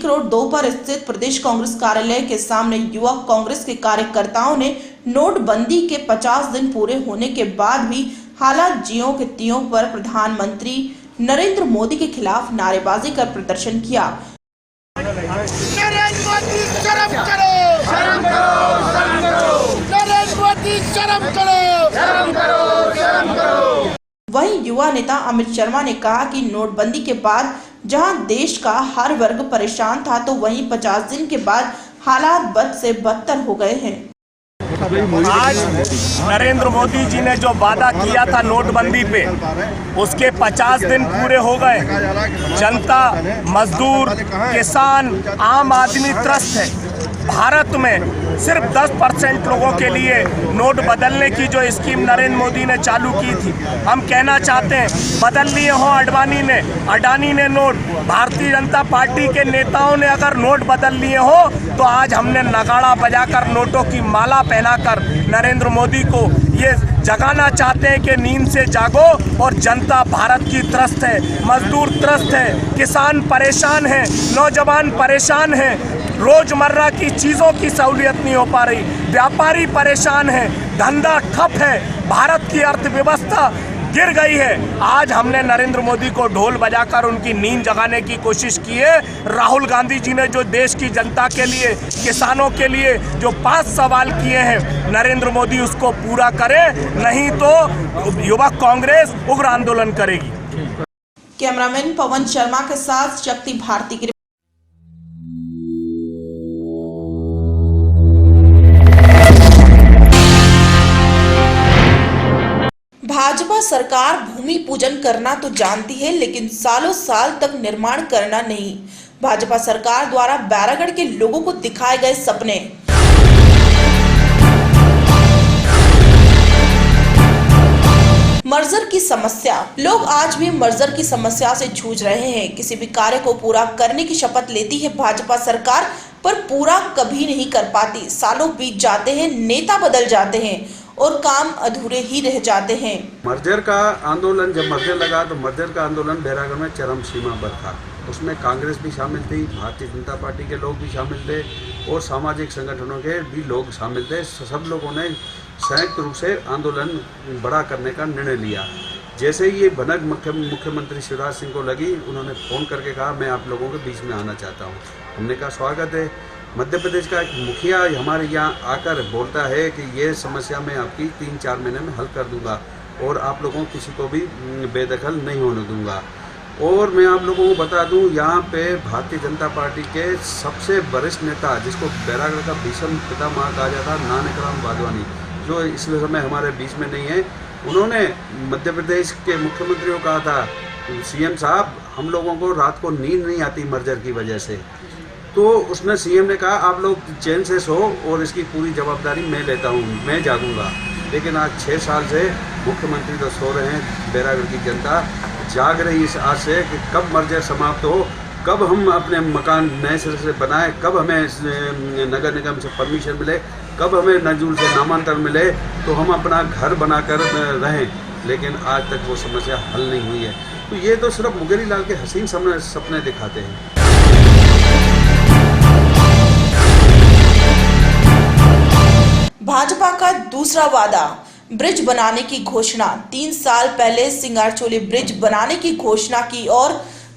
Link road 2 पर स्थित प्रदेश कांग्रेस कार्यालय के सामने युवा कांग्रेस के कार्यकर्ताओं ने नोटबंदी के 50 दिन पूरे होने के बाद भी हालात ज्यों के त्यों पर प्रधानमंत्री नरेंद्र मोदी के खिलाफ नारेबाजी कर प्रदर्शन किया। नरेंद्र मोदी शर्म करो, शर्म करो, शर्म करो। नरेंद्र मोदी शर्म करो, शर्म करो, शर्म करो। वहीं युवा नेता अमित शर्मा ने कहा कि नोटबंदी के बाद जहां देश का हर वर्ग परेशान था, तो वहीं 50 दिन के बाद हालात बद से बदतर हो गए हैं। आज नरेंद्र मोदी जी ने जो वादा किया था नोटबंदी पे, उसके 50 दिन पूरे हो गए। जनता, मजदूर, किसान, आम आदमी त्रस्त है। भारत में सिर्फ 10% लोगों के लिए नोट बदलने की जो स्कीम नरेंद्र मोदी ने चालू की थी, हम कहना चाहते हैं बदल लिए हो अडानी ने नोट, भारतीय जनता पार्टी के नेताओं ने अगर नोट बदल लिए हो तो आज हमने नगाड़ा बजाकर नोटों की माला पहनाकर नरेंद्र मोदी को ये जगाना चाहते हैं कि नींद से जागो। और जनता भारत की त्रस्त है, मजदूर त्रस्त है, किसान परेशान है, नौजवान परेशान है, रोजमर्रा की चीज़ों की सहूलियत नहीं हो पा रही, व्यापारी परेशान है, धंधा ठप है, भारत की अर्थव्यवस्था गिर गई है। आज हमने नरेंद्र मोदी को ढोल बजाकर उनकी नींद जगाने की कोशिश की है। राहुल गांधी जी ने जो देश की जनता के लिए, किसानों के लिए जो 5 सवाल किए हैं, नरेंद्र मोदी उसको पूरा करे, नहीं तो युवा कांग्रेस उग्र आंदोलन करेगी। कैमरामैन पवन शर्मा के साथ शक्ति भारती की। भाजपा सरकार भूमि पूजन करना तो जानती है, लेकिन सालों साल तक निर्माण करना नहीं। भाजपा सरकार द्वारा बैरागढ़ के लोगों को दिखाए गए सपने। मर्जर की समस्या, लोग आज भी मर्जर की समस्या से जूझ रहे हैं। किसी भी कार्य को पूरा करने की शपथ लेती है भाजपा सरकार, पर पूरा कभी नहीं कर पाती। सालों बीत जाते हैं, नेता बदल जाते हैं और काम अधूरे ही रह जाते हैं। मर्जर का आंदोलन जब मर्जर लगा तो मर्जर का आंदोलन बैरागढ़ में चरम सीमा पर था। उसमें कांग्रेस भी शामिल थी, भारतीय जनता पार्टी के लोग भी शामिल थे और सामाजिक संगठनों के भी लोग शामिल थे। सब लोगों ने संयुक्त रूप से आंदोलन बड़ा करने का निर्णय लिया। जैसे ही ये भनक मुख्यमंत्री शिवराज सिंह को लगी, उन्होंने फ़ोन करके कहा मैं आप लोगों के बीच में आना चाहता हूँ। हमने कहा स्वागत है। मध्य प्रदेश का एक मुखिया हमारे यहाँ आकर बोलता है कि ये समस्या मैं आपकी 3-4 महीने में हल कर दूंगा और आप लोगों किसी को भी बेदखल नहीं होने दूंगा। और मैं आप लोगों को बता दूं, यहाँ पे भारतीय जनता पार्टी के सबसे वरिष्ठ नेता, जिसको बैरागढ़ का भीषण पितामह कहा जाता, नानकराम वाधवानी, जो इस समय हमारे बीच में नहीं है, उन्होंने मध्य प्रदेश के मुख्यमंत्री को कहा था, सीएम साहब हम लोगों को रात को नींद नहीं आती मर्जर की वजह से। तो उसमें सीएम ने कहा आप लोग चैन से सो और इसकी पूरी जवाबदारी मैं लेता हूँ, मैं जागूंगा। लेकिन आज 6 साल से मुख्यमंत्री तो सो रहे हैं, बैरागढ़ की जनता जाग रही इस आस से कि कब मर्जर समाप्त हो, कब हम अपने मकान नए सिरे से बनाएं, कब हमें नगर निगम से परमिशन मिले, कब हमें नजूल से नामांतरण मिले तो हम अपना घर बनाकर रहें। लेकिन आज तक वो समस्या हल नहीं हुई है। तो ये तो सिर्फ मुंगेरी लाल के हसीन सपने दिखाते हैं। भाजपा का दूसरा वादा, ब्रिज बनाने की घोषणा। 3 साल पहले सिंगारचोली ब्रिज बनाने की घोषणा की और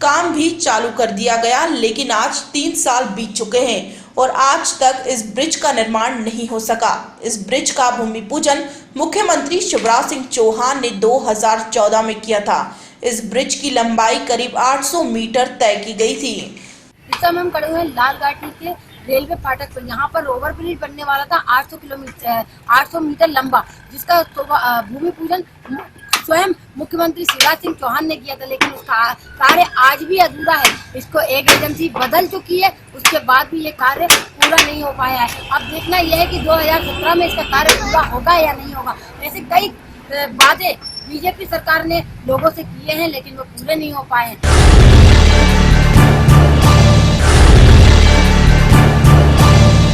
काम भी चालू कर दिया गया, लेकिन आज 3 साल बीत चुके हैं और आज तक इस ब्रिज का निर्माण नहीं हो सका। इस ब्रिज का भूमि पूजन मुख्यमंत्री शिवराज सिंह चौहान ने 2014 में किया था। इस ब्रिज की लंबाई करीब 800 मीटर तय की गई थी। इस समय हम खड़े हुए लाल घाटी के रेलवे फाटक पर। यहाँ पर ओवर ब्रिज बनने वाला था 800 मीटर लंबा, जिसका भूमि पूजन स्वयं मुख्यमंत्री शिवराज सिंह चौहान ने किया था, लेकिन उसका कार्य आज भी अधूरा है। इसको एक एजेंसी बदल चुकी है, उसके बाद भी ये कार्य पूरा नहीं हो पाया है। अब देखना यह है कि 2017 में इसका कार्य पूरा होगा या नहीं होगा। ऐसे कई वादे बीजेपी सरकार ने लोगों से किए हैं, लेकिन वो पूरे नहीं हो पाए हैं।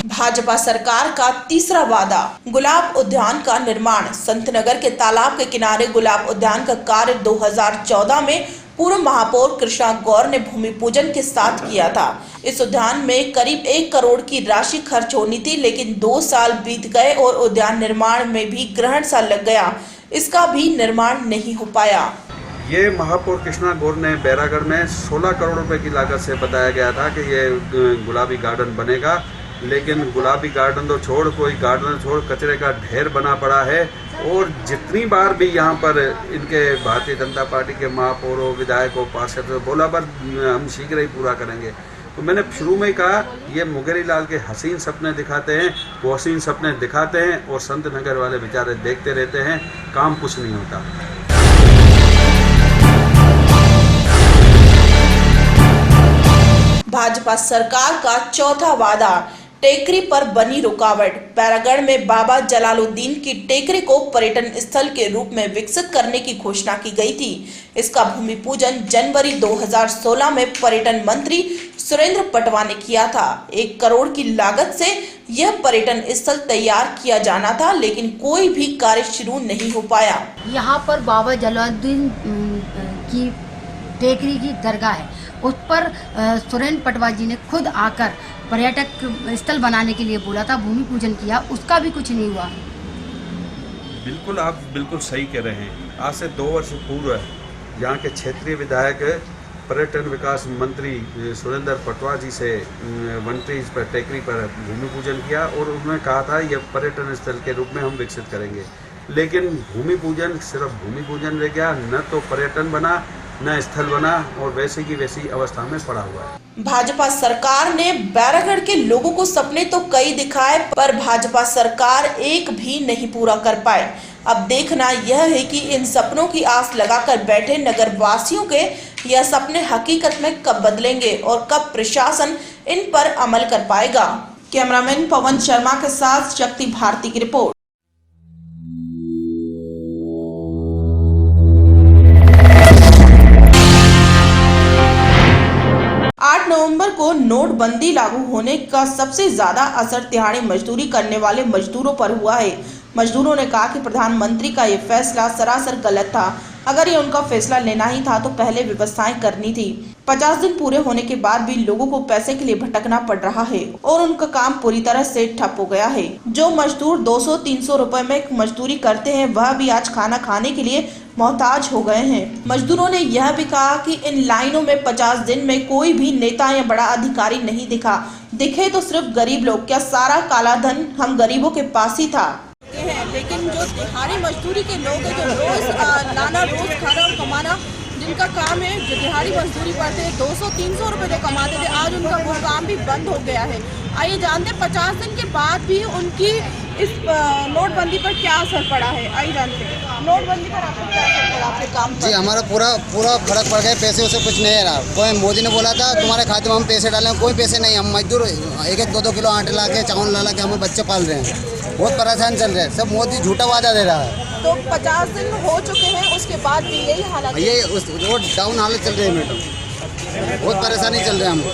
भाजपा सरकार का तीसरा वादा, गुलाब उद्यान का निर्माण। संतनगर के तालाब के किनारे गुलाब उद्यान का कार्य 2014 में पूर्व महापौर कृष्णा गौर ने भूमि पूजन के साथ किया था। इस उद्यान में करीब 1 करोड़ की राशि खर्च होनी थी, लेकिन 2 साल बीत गए और उद्यान निर्माण में भी ग्रहण सा लग गया, इसका भी निर्माण नहीं हो पाया। ये महापौर कृष्णा गौर ने बैरागढ़ में 16 करोड़ रुपए की लागत से बताया गया था कि ये गुलाबी गार्डन बनेगा, लेकिन गुलाबी गार्डन तो छोड़, कोई गार्डन छोड़, कचरे का ढेर बना पड़ा है। और जितनी बार भी यहाँ पर इनके भारतीय जनता पार्टी के महापौरों, विधायकों, पार्षदों बोला पर हम शीघ्र ही पूरा करेंगे। तो मैंने शुरू में कहा ये मुंगेरी लाल के हसीन सपने दिखाते हैं, वो हसीन सपने दिखाते हैं और संत नगर वाले बेचारे देखते रहते हैं, काम कुछ नहीं होता। भाजपा सरकार का चौथा वादा, टेकरी पर बनी रुकावट। बैरागढ़ में बाबा जलालुद्दीन की टेकरी को पर्यटन स्थल के रूप में विकसित करने की घोषणा की गई थी। इसका भूमि पूजन जनवरी 2016 में पर्यटन मंत्री सुरेंद्र पटवा ने किया था। 1 करोड़ की लागत से यह पर्यटन स्थल तैयार किया जाना था, लेकिन कोई भी कार्य शुरू नहीं हो पाया। यहाँ पर बाबा जलालुद्दीन की टेकरी की दरगाह है, उस पर सुरेंद्र पटवा जी ने खुद आकर पर्यटक स्थल बनाने के लिए बोला था, भूमि पूजन किया, उसका भी कुछ नहीं हुआ। बिल्कुल, आप बिल्कुल सही कह रहे हैं। आज से 2 वर्ष पूर्व यहाँ के क्षेत्रीय विधायक पर्यटन विकास मंत्री सुरेंद्र पटवा जी से मंत्री पर टेकरी पर भूमि पूजन किया और उन्होंने कहा था यह पर्यटन स्थल के रूप में हम विकसित करेंगे, लेकिन भूमि पूजन सिर्फ भूमि पूजन रह गया, न तो पर्यटन बना न स्थल बना और वैसे की वैसी अवस्था में पड़ा हुआ है। भाजपा सरकार ने बैरागढ़ के लोगों को सपने तो कई दिखाए, पर भाजपा सरकार एक भी नहीं पूरा कर पाए। अब देखना यह है कि इन सपनों की आस लगाकर बैठे नगर वासियों के यह सपने हकीकत में कब बदलेंगे और कब प्रशासन इन पर अमल कर पाएगा। कैमरामैन पवन शर्मा के साथ शक्ति भारती की रिपोर्ट। 8 नवंबर को नोटबंदी लागू होने का सबसे ज्यादा असर दिहाड़ी मजदूरी करने वाले मजदूरों पर हुआ है। मजदूरों ने कहा कि प्रधानमंत्री का ये फैसला सरासर गलत था। अगर ये उनका फैसला लेना ही था तो पहले व्यवस्थाएं करनी थी। 50 दिन पूरे होने के बाद भी लोगों को पैसे के लिए भटकना पड़ रहा है और उनका काम पूरी तरह से ठप हो गया है। जो मजदूर 200-300 रुपए में मजदूरी करते हैं, वह भी आज खाना खाने के लिए मोहताज हो गए हैं। मजदूरों ने यह भी कहा कि इन लाइनों में 50 दिन में कोई भी नेता या बड़ा अधिकारी नहीं दिखा, दिखे तो सिर्फ गरीब लोग। क्या सारा काला धन हम गरीबों के पास ही था? लेकिन जो दिहाड़ी मजदूरी के लोग हैं, जो रोज लाना, रोज खाना और कमाना, जिनका काम है, जो दिहाड़ी मजदूरी करते हैं, 200-300 रुपए जो कमाते थे, आज उनका वो काम भी बंद हो गया है। आइए जानते हैं 50 दिन के बाद भी उनकी इस नोटबंदी पर क्या असर पड़ा है। आइए जानते हैं नोटबंदी पर आपको क्या असर पड़ा आपके काम पर? जी, हमारा पूरा फर्क पड़ गया। पैसे उसे कुछ नहीं रहा। कोई मोदी ने बोला था तुम्हारे खाते में हम पैसे डालें, कोई पैसे नहीं। हम मजदूर 1-2 किलो आटे ला के, चावल ला के हमें बच्चे पाल रहे हैं, बहुत परेशान चल रहे हैं। सब मोदी झूठा वादा दे रहा है। तो 50 दिन हो चुके हैं, उसके बाद भी यही हालत है। ये रोड डाउन हालत चल रही है मैडम, बहुत परेशानी चल रही है हमको।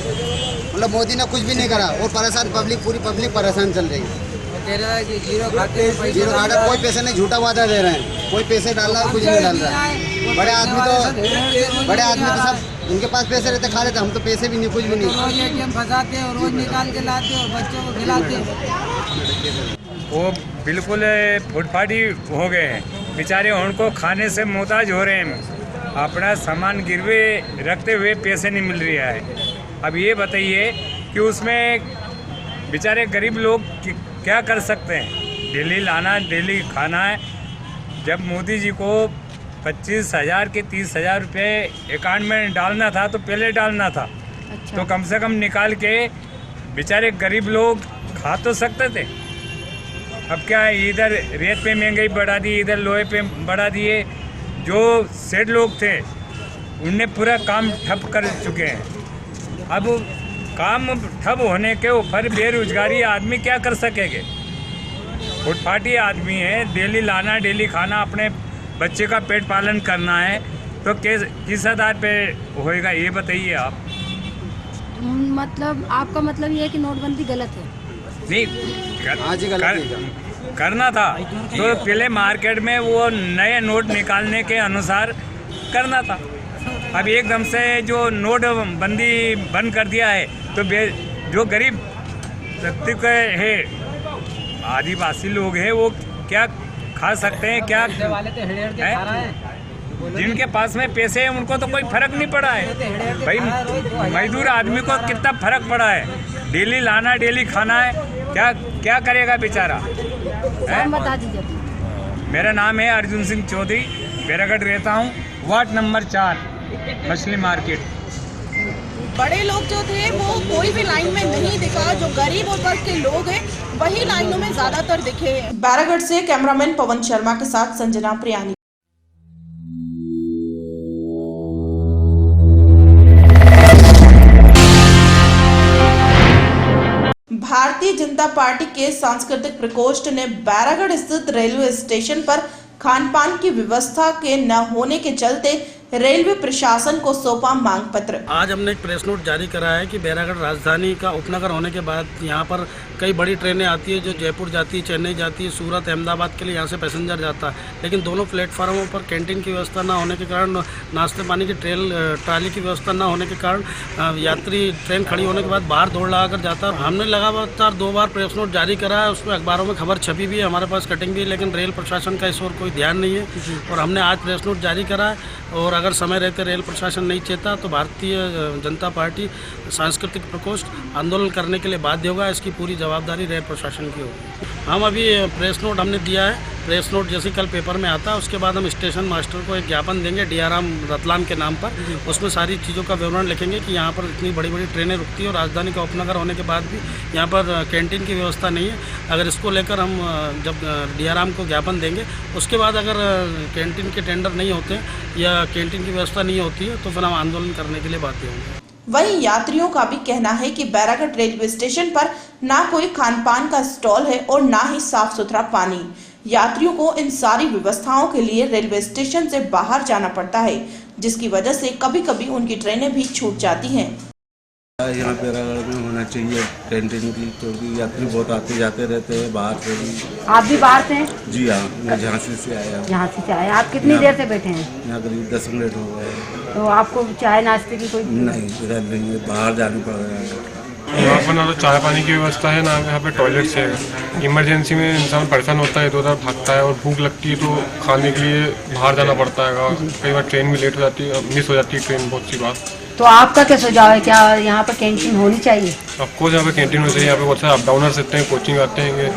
मतलब मोदी ने कुछ भी नहीं करा और परेशान पूरी पब्लिक परेशान चल रही है। जीरो खाते, कोई पैसे नहीं, झूठा वादा दे रहे हैं। कोई पैसे डाल रहा है, कुछ नहीं डाल रहा है। बड़े आदमी तो सब उनके पास पैसे रहते, खा लेते। हम तो पैसे भी नहीं, कुछ भी नहीं। रोज ATM फंसाते और रोज निकाल के लाते और बच्चों को खिलाते। वो बिल्कुल फुटफाटी हो गए हैं, बेचारे उनको खाने से मोहताज हो रहे हैं। अपना सामान गिरवे रखते हुए पैसे नहीं मिल रहा है। अब ये बताइए कि उसमें बेचारे गरीब लोग क्या कर सकते हैं? डेली लाना, डेली खाना है। जब मोदी जी को 25,000 के 30,000 रुपये अकाउंट में डालना था तो पहले डालना था। अच्छा। तो कम से कम निकाल के बेचारे गरीब लोग खा तो सकते थे। अब क्या है, इधर रेत पे महंगाई बढ़ा दी, इधर लोहे पे बढ़ा दिए। जो सेठ लोग थे उनने पूरा काम ठप कर चुके हैं। अब काम ठप होने के ऊपर बेरोजगारी आदमी क्या कर सकेंगे? फुटपाटी आदमी है, डेली लाना, डेली खाना, अपने बच्चे का पेट पालन करना है, तो किस आधार पे होएगा ये बताइए आप। मतलब आपका मतलब ये है कि नोटबंदी गलत है? नहीं, करना था तो पहले मार्केट में वो नए नोट निकालने के अनुसार करना था। अब एकदम से जो नोट बंदी बंद कर दिया है तो जो गरीब व्यक्ति के है, आदिवासी लोग हैं, वो क्या खा सकते हैं, क्या है? जिनके पास में पैसे हैं उनको तो कोई फर्क नहीं पड़ा है भाई, मजदूर आदमी को कितना फर्क पड़ा है, डेली लाना डेली खाना है, क्या करेगा बेचारा है? बता दीजिए। मेरा नाम है अर्जुन सिंह चौधरी, बैरागढ़ रहता हूँ, वार्ड नंबर 4, मछली मार्केट। बड़े लोग जो थे वो कोई भी लाइन में नहीं दिखा, जो गरीब और वर्ग के लोग हैं वही लाइनों में ज्यादातर दिखे। बैरागढ़ से कैमरामैन पवन शर्मा के साथ संजना प्रियानी। भारतीय जनता पार्टी के सांस्कृतिक प्रकोष्ठ ने बैरागढ़ स्थित रेलवे स्टेशन पर खान पान की व्यवस्था के न होने के चलते रेलवे प्रशासन को सौंपा मांग पत्र। आज हमने एक प्रेस नोट जारी करा है कि बैरागढ़ राजधानी का उपनगर होने के बाद यहाँ पर कई बड़ी ट्रेनें आती है जो जयपुर जाती है, चेन्नई जाती है, सूरत, अहमदाबाद के लिए यहाँ से पैसेंजर जाता है, लेकिन दोनों प्लेटफार्मों पर कैंटीन की व्यवस्था ना होने के कारण, नाश्ते पानी की ट्राली की व्यवस्था ना होने के कारण यात्री ट्रेन खड़ी होने के बाद बाहर दौड़ लगा कर जाता है। हमने लगातार 2 बार प्रेस नोट जारी करा है, उसमें अखबारों में खबर छपी भी है, हमारे पास कटिंग भी है, लेकिन रेल प्रशासन का इस ओर कोई ध्यान नहीं है और हमने आज प्रेस नोट जारी करा है। और अगर समय रहते रेल प्रशासन नहीं चेता तो भारतीय जनता पार्टी सांस्कृतिक प्रकोष्ठ आंदोलन करने के लिए बाध्य होगा। इसकी पूरी जवाबदारी रेल प्रशासन की होगी। हम अभी प्रेस नोट हमने दिया है, प्रेस नोट जैसे कल पेपर में आता है उसके बाद हम स्टेशन मास्टर को एक ज्ञापन देंगे DRM रतलाम के नाम पर। उसमें सारी चीज़ों का विवरण लिखेंगे कि यहाँ पर इतनी बड़ी बड़ी ट्रेनें रुकती है और राजधानी का उपनगर होने के बाद भी यहाँ पर कैंटीन की व्यवस्था नहीं है। अगर इसको लेकर हम जब DRM को ज्ञापन देंगे उसके बाद अगर कैंटीन के टेंडर नहीं होते या कैंटीन की व्यवस्था नहीं होती है तो फिर हम आंदोलन करने के लिए बाध्य होंगे। वहीं यात्रियों का भी कहना है कि बैरागढ़ रेलवे स्टेशन पर ना कोई खान पान का स्टॉल है और ना ही साफ सुथरा पानी। यात्रियों को इन सारी व्यवस्थाओं के लिए रेलवे स्टेशन से बाहर जाना पड़ता है, जिसकी वजह से कभी कभी उनकी ट्रेनें भी छूट जाती हैं। यहाँ बैरागढ़ में होना चाहिए कैंटीन की, क्योंकि यात्री बहुत आते जाते रहते हैं बाहर से भी। आप भी बाहर से हैं? जी हाँ, मैं झांसी से आया हूँ। झांसी से आए। आप कितनी देर से बैठे हैं? यहाँ करीब 10 मिनट हो गए। तो आपको चाय नाश्ते की कोई? नहीं, इधर नहीं है, बाहर जाना पड़ रहा है। यहाँ पर ना तो चाय पानी की व्यवस्था है, ना यहाँ पे टॉयलेट्स है। इमरजेंसी में इंसान परेशान होता है, इधर उधर भागता है और भूख लगती है तो खाने के लिए बाहर जाना पड़ता है। कई बार ट्रेन भी लेट हो जाती है, मिस हो जाती है ट्रेन, बहुत सी बात। तो आपका क्या सुझाव है, क्या यहाँ पर कैंटीन होनी चाहिए? आपको यहाँ पे कैंटीन होनी चाहिए। यहाँ पे बहुत सारे अप डाउनर्स रहते हैं, कोचिंग आते हैं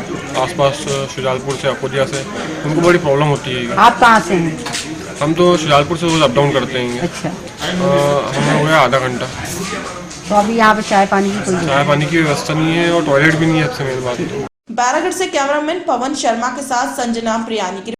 आसपास शुजालपुर से, अकोदिया से, उनको बड़ी प्रॉब्लम होती है। आप कहाँ से हैं? हम तो शुजालपुर से रोज अप डाउन करते हैं। अच्छा, हमें हो गया आधा घंटा। तो अभी यहाँ पे चाय पानी की व्यवस्था नहीं है और टॉयलेट भी नहीं है। सबसे मेन बात। बैरागढ़ से कैमरामैन पवन शर्मा के साथ संजना प्रियानी की